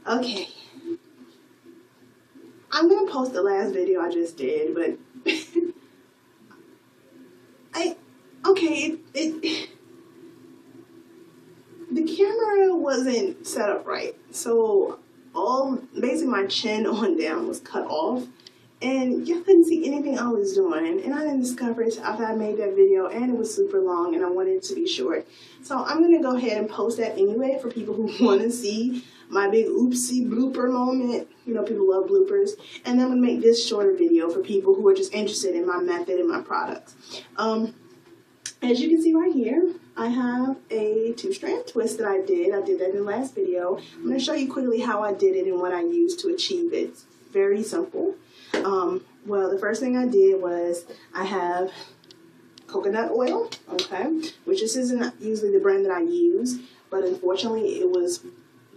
Okay. I'm gonna post the last video I just did, but the camera wasn't set up right. So basically my chin on down was cut off. And you couldn't see anything I was doing. And I didn't discover it after I made that video, and it was super long and I wanted it to be short. So I'm going to go ahead and post that anyway for people who want to see my big oopsie blooper moment. You know, people love bloopers. And then I'm going to make this shorter video for people who are just interested in my method and my products. As you can see right here, I have a 2-strand twist that I did. I did that in the last video. I'm going to show you quickly how I did it and what I used to achieve it. It's very simple. Well, the first thing I did was I have coconut oil, okay, which this isn't usually the brand that I use, but unfortunately it was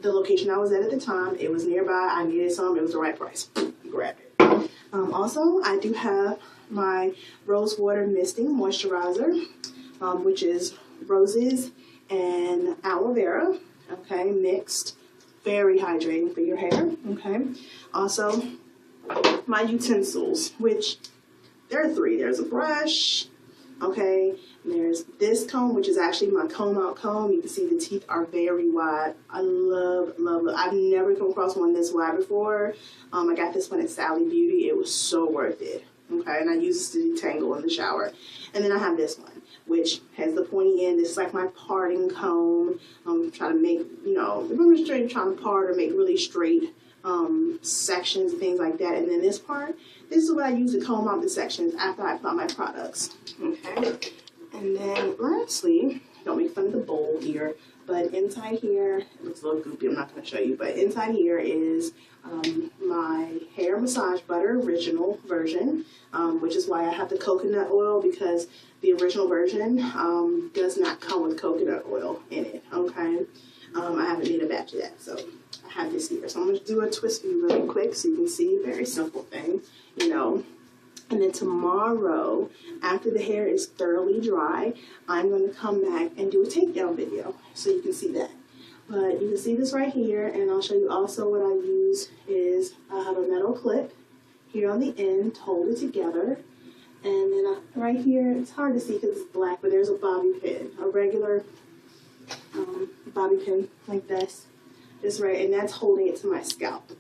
the location I was at the time. It was nearby. I needed some. It was the right price. Grab it. Also, I do have my rose water misting moisturizer, which is roses and aloe vera, okay, mixed. Very hydrating for your hair, okay. Also, my utensils, which there are 3. There's a brush, okay, and there's this comb, which is actually my comb out comb. You can see the teeth are very wide. I love, love, love. I've never come across one this wide before. I got this one at Sally Beauty. It was so worth it, okay, and I use this to detangle in the shower. And then I have this one, which has the pointy end. This is like my parting comb. I'm trying to make, you know, if I'm straight trying to part or make really straight sections and things like that. And then this part, this is what I use to comb out the sections after I apply my products, okay. And then lastly, don't make fun of the bowl here, but inside here, it looks a little goopy, I'm not going to show you, but inside here is my hair massage butter original version, which is why I have the coconut oil, because the original version does not come with coconut oil in it, okay. I haven't made a batch of that, so I have this here. So I'm going to do a twist for you really quick so you can see. Very simple thing, you know. And then tomorrow, after the hair is thoroughly dry, I'm going to come back and do a takedown video so you can see that. But you can see this right here, and I'll show you also what I use is I have a metal clip here on the end to hold it together. And then right here, it's hard to see because it's black, but there's a bobby pin, a regular bobby pin like this. Just right, and that's holding it to my scalp.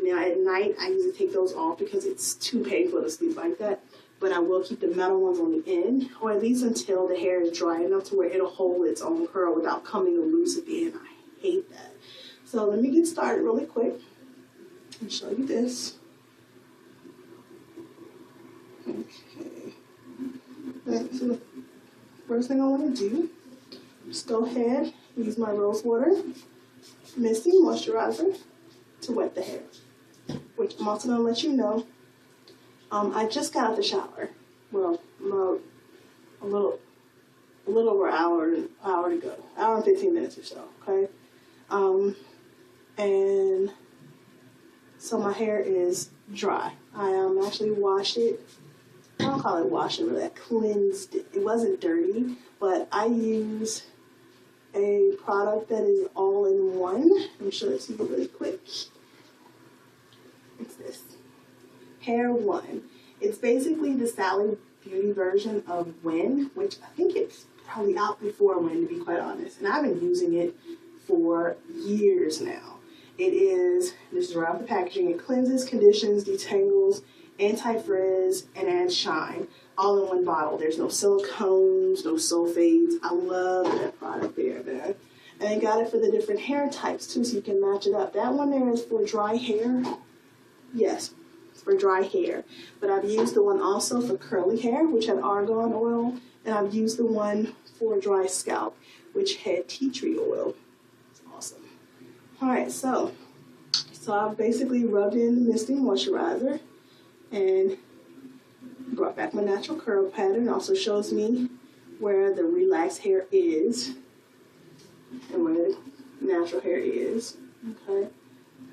Now at night, I usually take those off because it's too painful to sleep like that. But I will keep the metal ones on the end, or at least until the hair is dry enough to where it'll hold its own curl without coming loose at the end. I hate that. So let me get started really quick and show you this. Okay. So the first thing I want to do, just go ahead, use my rose water misting moisturizer to wet the hair, which I'm also going to let you know, I just got out the shower. Well, a little over an hour to go, hour and 15 minutes or so, okay? And so my hair is dry. I actually washed it. I don't call it washing, really. I cleansed it. It wasn't dirty, but I use a product that is all-in-one. Let me show it to you really quick. It's this. Hair One. It's basically the Sally Beauty version of Win, which I think it's probably out before Win, to be quite honest. And I've been using it for years now. It is, this is right off the packaging, it cleanses, conditions, detangles, anti-frizz, and adds shine, all in one bottle. There's no silicones, no sulfates. I love that product there, man. And I got it for the different hair types too, so you can match it up. That one there is for dry hair. Yes, it's for dry hair. But I've used the one also for curly hair, which had argan oil, and I've used the one for dry scalp, which had tea tree oil. It's awesome. All right, so I've basically rubbed in the misting moisturizer and brought back my natural curl pattern. It also shows me where the relaxed hair is and where the natural hair is. Okay,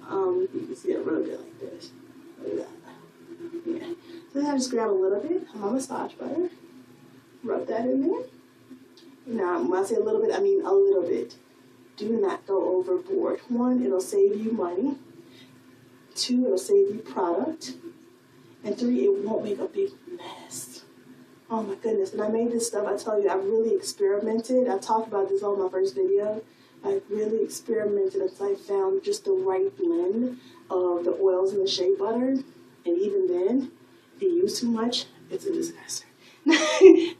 you can see it a little bit like this. Look at that. Yeah. So then I just grab a little bit of my massage butter, rub that in there. Now, when I say a little bit, I mean a little bit. do not go overboard. 1, it'll save you money. 2, it'll save you product. And 3, it won't make a big mess. Oh my goodness. And I made this stuff, I tell you, I really experimented. I talked about this on my first video. I really experimented until I found just the right blend of the oils and the shea butter. And even then, if you use too much, it's a disaster.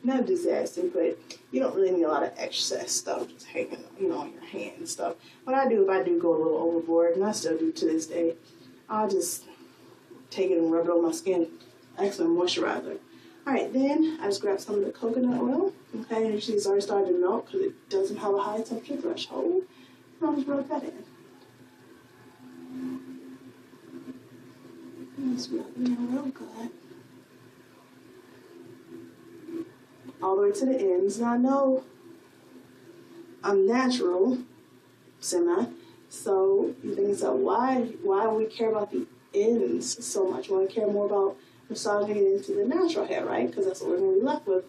Not a disaster, but you don't really need a lot of excess stuff just hanging, on your hand and stuff. What I do, if I do go a little overboard, and I still do to this day, I'll just take it and rub it on my skin. Excellent moisturizer. Alright, then I just grab some of the coconut oil. Okay, and usually it's already started to melt because it doesn't have a high temperature threshold. And I'll just rub that in. It's rubbing real good. All the way to the ends. Now I know I'm natural, semi. So you think, so why do we care about the ends so much? We want to care more about massaging it into the natural hair, right? Because that's what we're going to be left with.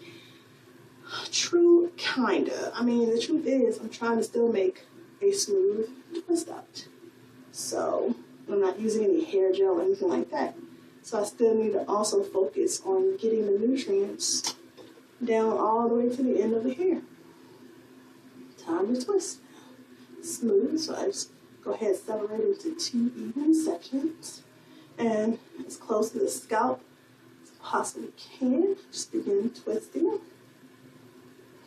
True, kinda. I mean, the truth is, I'm trying to still make a smooth twist out. So I'm not using any hair gel or anything like that. So I still need to also focus on getting the nutrients down all the way to the end of the hair. Time to twist. Smooth, so I just go ahead and separate it into 2 even sections. And as close to the scalp as possibly can. Just begin twisting.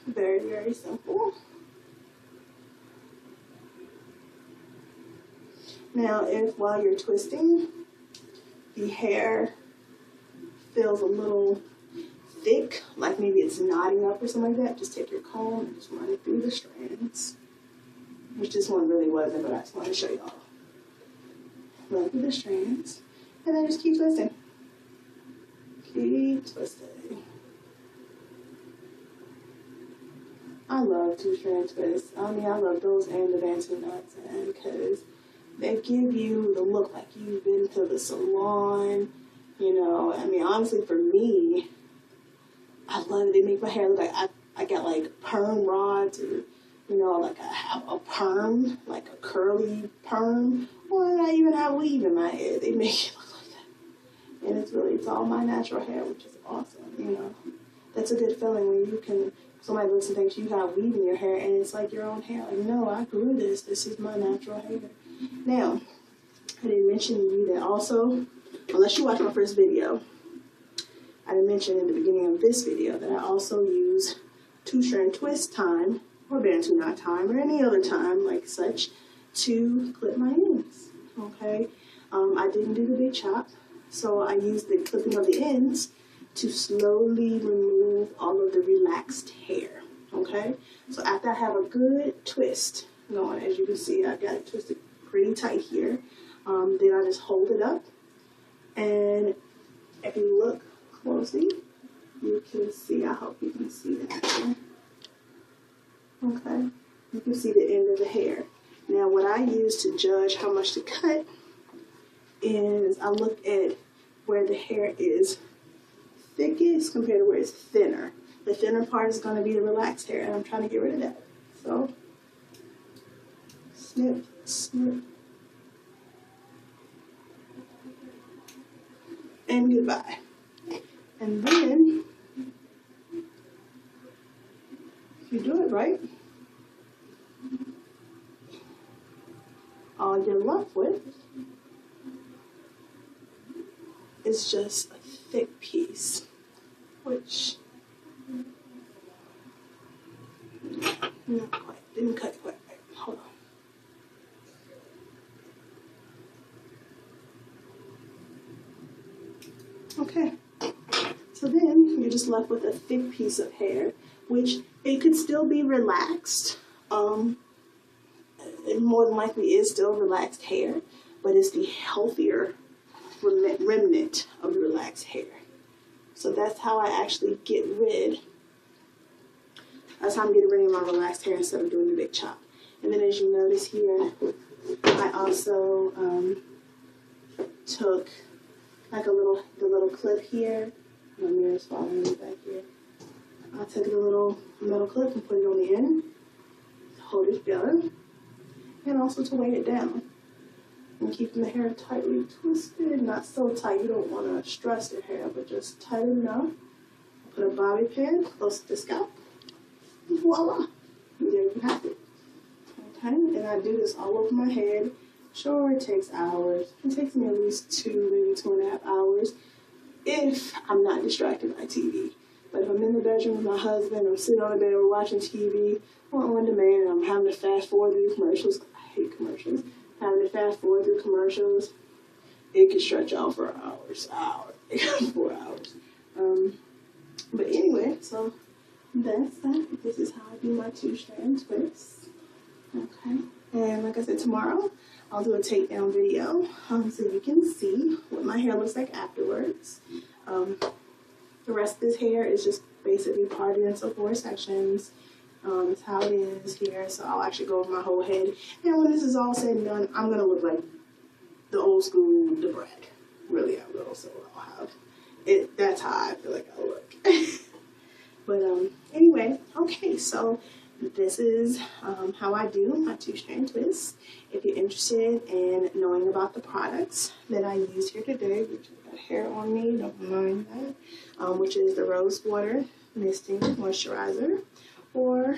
Very, very simple. Now, if while you're twisting, the hair feels a little thick, like maybe it's knotting up or something like that, just take your comb and just run it through the strands. Which this one really wasn't, but I just want to show y'all. Run through the strands. And then just keep twisting. Keep twisting. I love 2-strand twists. I mean, I love those and the Bantu knots, because they give you the look like you've been to the salon. I mean, honestly, for me, I love it. They make my hair look like I got like perm rods, or like I have a perm, like a curly perm, or I even have weave in my hair. They make it look like that. And it's all my natural hair, which is awesome, That's a good feeling when somebody looks and thinks you got weave in your hair and it's like your own hair. Like, no, I grew this. This is my natural hair. Now, I didn't mention to you that also, unless you watched my first video, I didn't mention in the beginning of this video that I also use 2-strand twist time, or Bantu knot time, or any other time like such, to clip my ends. Okay, I didn't do the big chop, so I used the clipping of the ends to slowly remove all of the relaxed hair. Okay, so after I have a good twist going, as you can see, I got it twisted pretty tight here. Then I just hold it up, and if you look closely, you can see. I hope you can see that here. Okay, you can see the end of the hair. Now, what I use to judge how much to cut is I look at where the hair is thickest compared to where it's thinner. The thinner part is going to be the relaxed hair, and I'm trying to get rid of that. So, snip, snip, and goodbye. And then, if you do it right, all you're left with is just a thick piece, which not quite, didn't cut quite right. Hold on. Okay, so then you're just left with a thick piece of hair, which it could still be relaxed. It more than likely is still relaxed hair, but it's the healthier remnant of the relaxed hair. So that's how I actually get rid. That's how I'm getting rid of my relaxed hair instead of doing the big chop. And then, as you notice here, I also took like the little clip here. My mirror's falling back here. I took the little metal clip and put it on the end. Hold it together. and also to weigh it down. And keeping the hair tightly twisted, not so tight you don't want to stress the hair, but just tight enough. Put a bobby pin close to the scalp, and voila, and there you have it. Okay, and I do this all over my head. Sure, it takes hours. It takes me at least 2, maybe 2.5 hours if I'm not distracted by TV. But if I'm in the bedroom with my husband, I'm sitting on the bed, we're watching TV, or on demand, and I'm having to fast forward through commercials. I hate commercials. Having to fast forward through commercials, it can stretch out for hours, 4 hours. But anyway, so that's that. This is how I do my 2-strand twists. Okay, and like I said, tomorrow I'll do a takedown video so you can see what my hair looks like afterwards. The rest of this hair is just basically parted into 4 sections. It's how it is here, so I'll actually go over my whole head. And when this is all said and done, I'm gonna look like the old school Debrat. Really, I will. So I'll have it. That's how I feel like I'll look. But anyway, okay. So this is how I do my 2-strand twists. If you're interested in knowing about the products that I use here today, which I got hair on me, don't mind that, which is the Rose Water Misting Moisturizer, or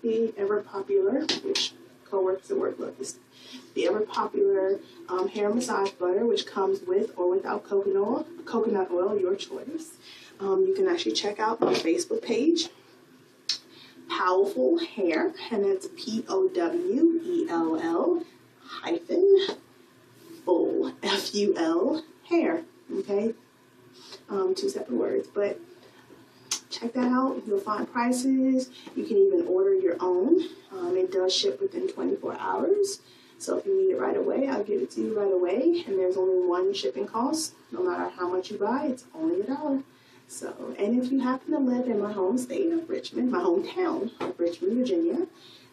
the ever popular, which co-workers at work love this, the ever popular hair massage butter, which comes with or without coconut oil, your choice. You can actually check out my Facebook page, PowellFULhair, and that's POWELL -full, FUL, hair, okay? 2 separate words, but check that out. You'll find prices. You can even order your own. It does ship within 24 hours. So if you need it right away, I'll give it to you right away. And there's only 1 shipping cost. No matter how much you buy, it's only $1. So, and if you happen to live in my home state of Richmond, my hometown of Richmond, Virginia,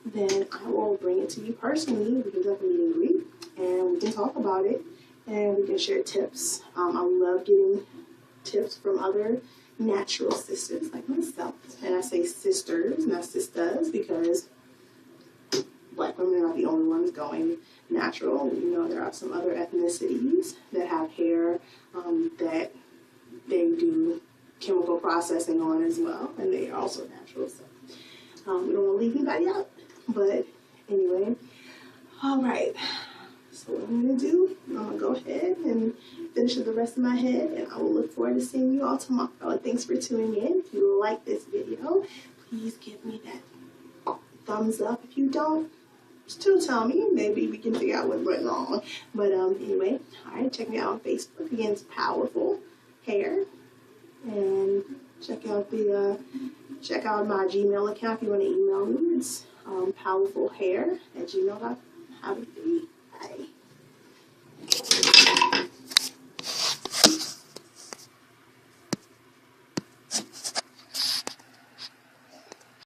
then I will bring it to you personally. We can definitely meet and greet, and we can talk about it, and we can share tips. I love getting tips from other natural sisters like myself. And I say sisters, not sisters, because Black women are not the only ones going natural. You know, there are some other ethnicities that have hair that they do chemical processing on as well, and they are also natural. So we don't want to leave anybody out. But anyway, all right. So what I'm going to do, I'm going to go ahead and finish up the rest of my head, and I will look forward to seeing you all tomorrow. And thanks for tuning in. If you like this video, please give me that thumbs up. If you don't, still tell me. Maybe we can figure out what went wrong. But anyway, all right, check me out on Facebook. Again, it's PowellFULhair. And check out my Gmail account if you want to email me. It's PowellFULhair@gmail.com. Have a good day. Bye.